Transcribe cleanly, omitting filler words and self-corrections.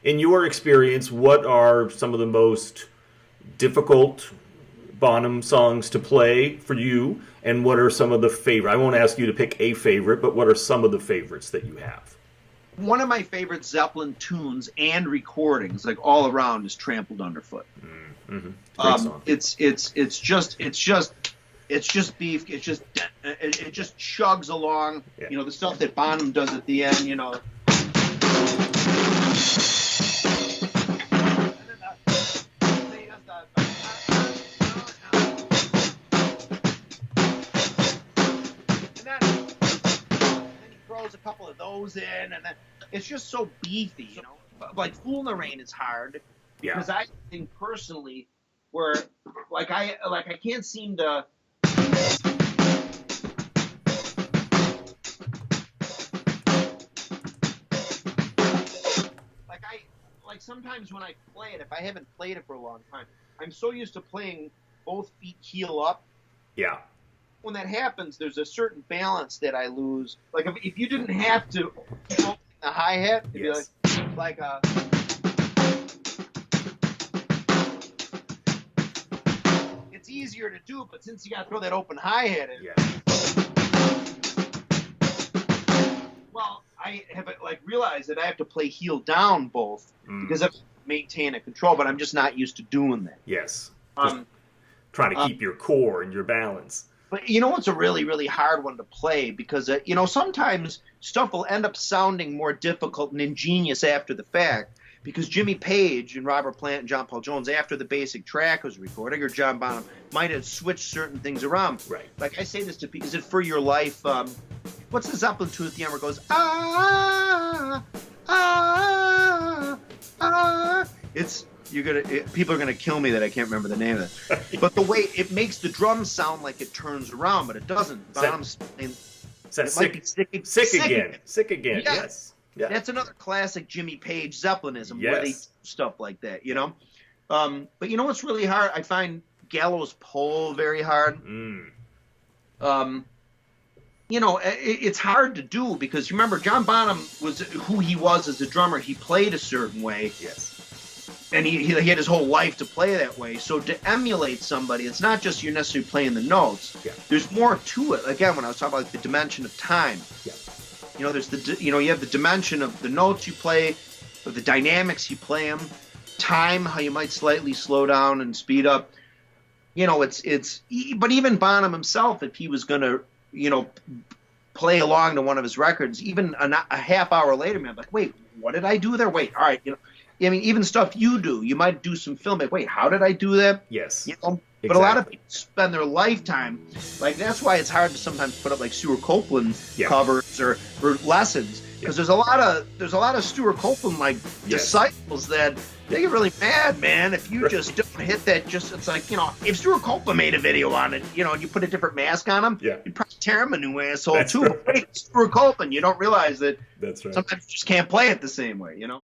In your experience, what are some of the most difficult Bonham songs to play for you, and what are some of the favorite? I won't ask you to pick a favorite, but what are some of the favorites that you have? One of my favorite Zeppelin tunes and recordings, like all around, is "Trampled Underfoot." Mm-hmm. Great song. It's just beef. It just chugs along. Yeah. You know, the stuff that Bonham does at the end. You know. A couple of those in, and then it's just so beefy, you know. Like "Fool in the Rain" is hard because I think personally, where I can't seem to. Like sometimes when I play it, if I haven't played it for a long time, I'm so used to playing both feet heel up. Yeah. When that happens, there's a certain balance that I lose. Like if you didn't have to open the hi-hat, it'd be like a. It's easier to do, but since you got to throw that open hi-hat in. Yeah. Well, I have realized that I have to play heel down both because I have to maintain a control, but I'm just not used to doing that. Yes. Trying to keep your core and your balance. But you know what's a really, really hard one to play? Because, you know, sometimes stuff will end up sounding more difficult and ingenious after the fact because Jimmy Page and Robert Plant and John Paul Jones, after the basic track was recording, or John Bonham, might have switched certain things around. Right. Like I say this to people, is it "For Your Life"? What's the Zeppelin tune at the end where it goes, ah, ah, ah? People are gonna kill me that I can't remember the name of it. But the way it makes the drums sound like it turns around, but it doesn't. Bonham's Sick again. Sick again. Yeah. Yes. Yeah. That's another classic Jimmy Page Zeppelinism Yes. where they do stuff like that, you know. But you know what's really hard? I find Gallows Pole very hard. You know, it's hard to do because you remember John Bonham was who he was as a drummer. He played a certain way. Yes. And he had his whole life to play that way. So to emulate somebody, it's not just you're necessarily playing the notes. Yeah. There's more to it. Again, when I was talking about the dimension of time. Yeah. You know, you have the dimension of the notes you play, of the dynamics you play them, time, how you might slightly slow down and speed up. You know, but even Bonham himself, if he was going to, you know, play along to one of his records, even a half hour later, man, like, wait, what did I do there? Wait, all right, you know. I mean, even stuff you do, you might do some film. Like, wait, how did I do that? Yes. You know? Exactly. But a lot of people spend their lifetime, like that's why it's hard to sometimes put up like Stuart Copeland covers or lessons because there's a lot of Stuart Copeland disciples that they get really mad, man, if you just don't hit that. It's like, you know, if Stuart Copeland made a video on it, you know, and you put a different mask on him, you'd probably tear him a new asshole too. Right. But wait, Stuart Copeland, you don't realize that that's right. Sometimes you just can't play it the same way, you know.